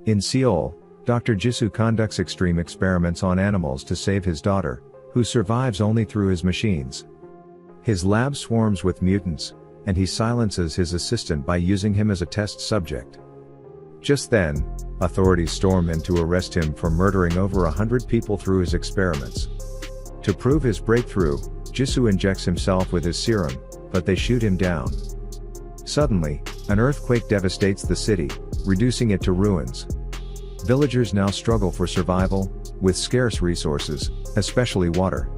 In Seoul, Dr. Jisoo conducts extreme experiments on animals to save his daughter, who survives only through his machines. His lab swarms with mutants, and he silences his assistant by using him as a test subject. Just then, authorities storm in to arrest him for murdering over 100 people through his experiments. To prove his breakthrough, Jisoo injects himself with his serum, but they shoot him down. Suddenly, an earthquake devastates the city, reducing it to ruins. Villagers now struggle for survival, with scarce resources, especially water.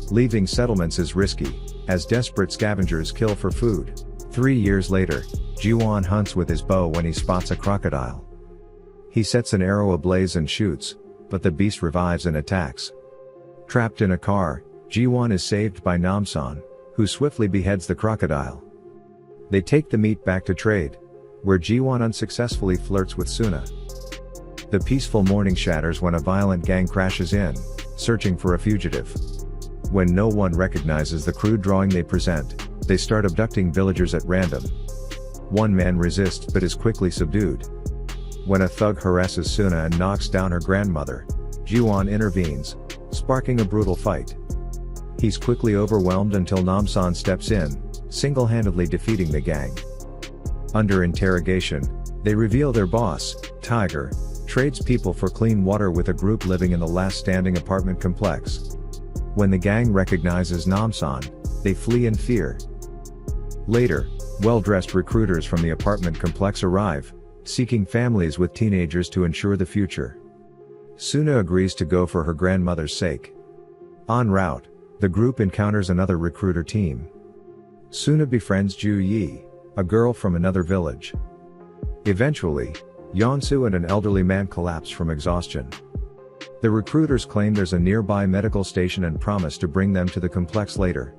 Leaving settlements is risky, as desperate scavengers kill for food. 3 years later, Ji-won hunts with his bow when he spots a crocodile. He sets an arrow ablaze and shoots, but the beast revives and attacks. Trapped in a car, Ji-won is saved by Namsan, who swiftly beheads the crocodile. They take the meat back to trade, where Ji-won unsuccessfully flirts with Suna. The peaceful morning shatters when a violent gang crashes in, searching for a fugitive. When no one recognizes the crude drawing they present, they start abducting villagers at random. One man resists but is quickly subdued. When a thug harasses Suna and knocks down her grandmother, Ji-won intervenes, sparking a brutal fight. He's quickly overwhelmed until Namsan steps in, single-handedly defeating the gang. Under interrogation, they reveal their boss, Tiger, trades people for clean water with a group living in the last standing apartment complex. When the gang recognizes Namsan, they flee in fear. Later, well-dressed recruiters from the apartment complex arrive, seeking families with teenagers to ensure the future. Suna agrees to go for her grandmother's sake. En route, the group encounters another recruiter team. Suna befriends Ju Yi, a girl from another village. Eventually, Yeonsu and an elderly man collapse from exhaustion. The recruiters claim there's a nearby medical station and promise to bring them to the complex later.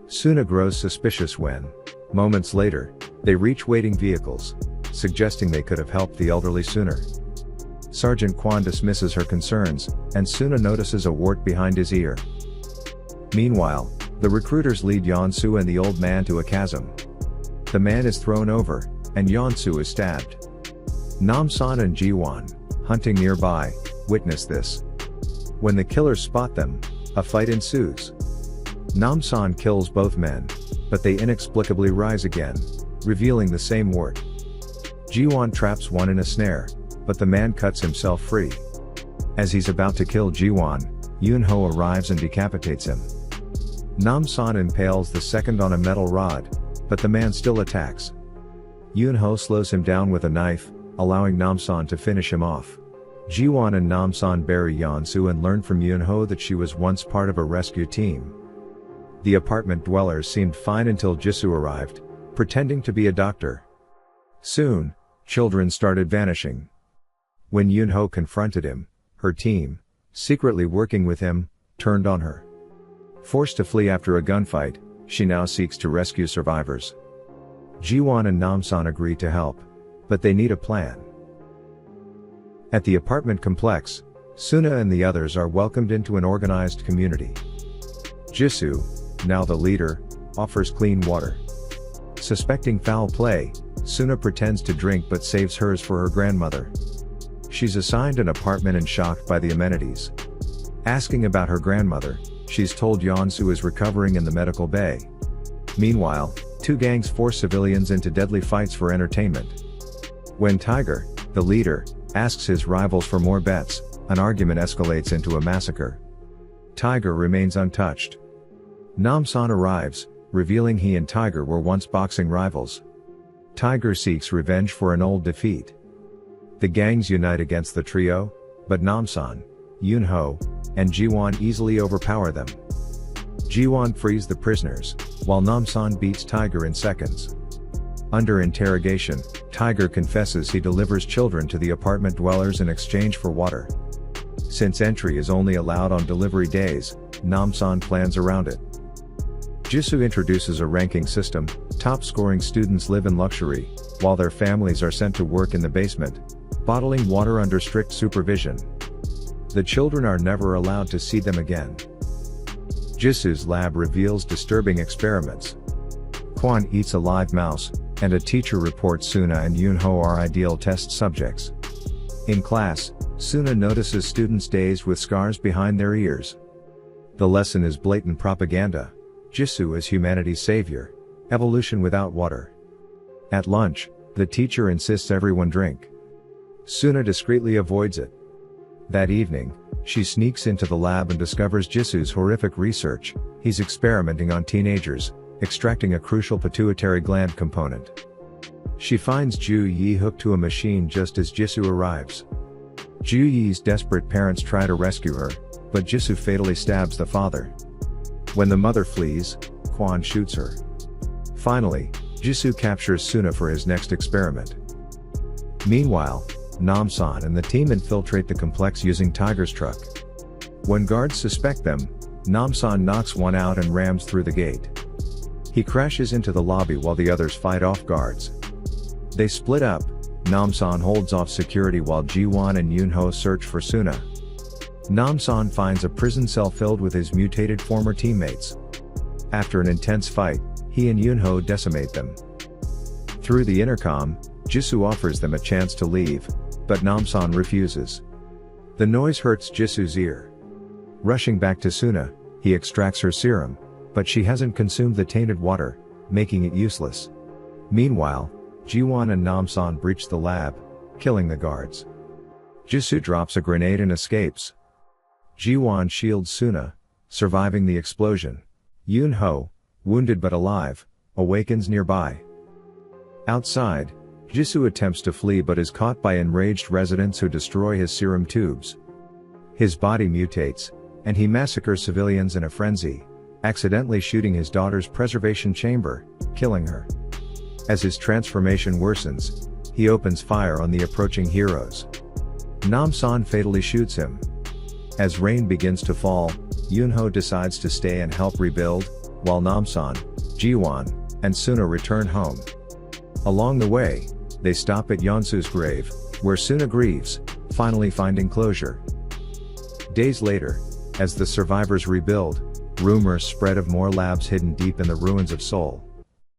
Suna grows suspicious when, moments later, they reach waiting vehicles, suggesting they could have helped the elderly sooner. Sergeant Kwon dismisses her concerns, and Suna notices a wart behind his ear. Meanwhile, the recruiters lead Yeonsu and the old man to a chasm. The man is thrown over, and Yeonsu is stabbed. Namsan and Ji-won, hunting nearby, witness this. When the killers spot them, a fight ensues. Namsan kills both men, but they inexplicably rise again, revealing the same wart. Ji-won traps one in a snare, but the man cuts himself free. As he's about to kill Ji-won, Yoon-ho arrives and decapitates him. Namsan impales the second on a metal rod, but the man still attacks. Yoon-ho slows him down with a knife, allowing Namsan to finish him off. Ji-won and Namsan bury Yeonsu and learn from Yoon-ho that she was once part of a rescue team. The apartment dwellers seemed fine until Jisoo arrived, pretending to be a doctor. Soon, children started vanishing. When Yoon-ho confronted him, her team, secretly working with him, turned on her. Forced to flee after a gunfight, she now seeks to rescue survivors. Ji-won and Namsan agree to help, but they need a plan. At the apartment complex, Suna and the others are welcomed into an organized community. Jisoo, now the leader, offers clean water. Suspecting foul play, Suna pretends to drink but saves hers for her grandmother. She's assigned an apartment and shocked by the amenities. Asking about her grandmother, she's told Yeonsu is recovering in the medical bay. Meanwhile, two gangs force civilians into deadly fights for entertainment. When Tiger, the leader, asks his rivals for more bets, an argument escalates into a massacre. Tiger remains untouched. Namsan arrives, revealing he and Tiger were once boxing rivals. Tiger seeks revenge for an old defeat. The gangs unite against the trio, but Namsan, Yoon-ho, and Ji-won easily overpower them. Ji-won frees the prisoners, while Namsan beats Tiger in seconds. Under interrogation, Tiger confesses he delivers children to the apartment dwellers in exchange for water. Since entry is only allowed on delivery days, Namsan plans around it. Jisoo introduces a ranking system. Top-scoring students live in luxury, while their families are sent to work in the basement, bottling water under strict supervision. The children are never allowed to see them again. Jisoo's lab reveals disturbing experiments. Kwon eats a live mouse, and a teacher reports Suna and Yoon-ho are ideal test subjects. In class, Suna notices students dazed with scars behind their ears. The lesson is blatant propaganda. Jisoo is humanity's savior. Evolution without water. At lunch, the teacher insists everyone drink. Suna discreetly avoids it. That evening, she sneaks into the lab and discovers Jisoo's horrific research. He's experimenting on teenagers, extracting a crucial pituitary gland component. She finds Ju Yi hooked to a machine just as Jisoo arrives. Ju Yi's desperate parents try to rescue her, but Jisoo fatally stabs the father. When the mother flees, Kwon shoots her. Finally, Jisoo captures Suna for his next experiment. Meanwhile, Namsan and the team infiltrate the complex using Tiger's truck. When guards suspect them, Namsan knocks one out and rams through the gate. He crashes into the lobby while the others fight off guards. They split up. Namsan holds off security while Jiwon and Yoonho search for Suna. Namsan finds a prison cell filled with his mutated former teammates. After an intense fight, he and Yoonho decimate them. Through the intercom, Jisoo offers them a chance to leave, but Namsan refuses. The noise hurts Jisoo's ear. Rushing back to Suna, he extracts her serum, but she hasn't consumed the tainted water, making it useless. Meanwhile, Jiwon and Namsan breach the lab, killing the guards. Jisoo drops a grenade and escapes. Jiwon shields Suna, surviving the explosion. Yoonho, wounded but alive, awakens nearby. Outside, Jisoo attempts to flee but is caught by enraged residents who destroy his serum tubes. His body mutates, and he massacres civilians in a frenzy, accidentally shooting his daughter's preservation chamber, killing her. As his transformation worsens, he opens fire on the approaching heroes. Namsan fatally shoots him. As rain begins to fall, Yoonho decides to stay and help rebuild, while Namsan, Jiwon, and Suna return home. Along the way, they stop at Yeonsu's grave, where Suna grieves, finally finding closure. Days later, as the survivors rebuild, rumors spread of more labs hidden deep in the ruins of Seoul.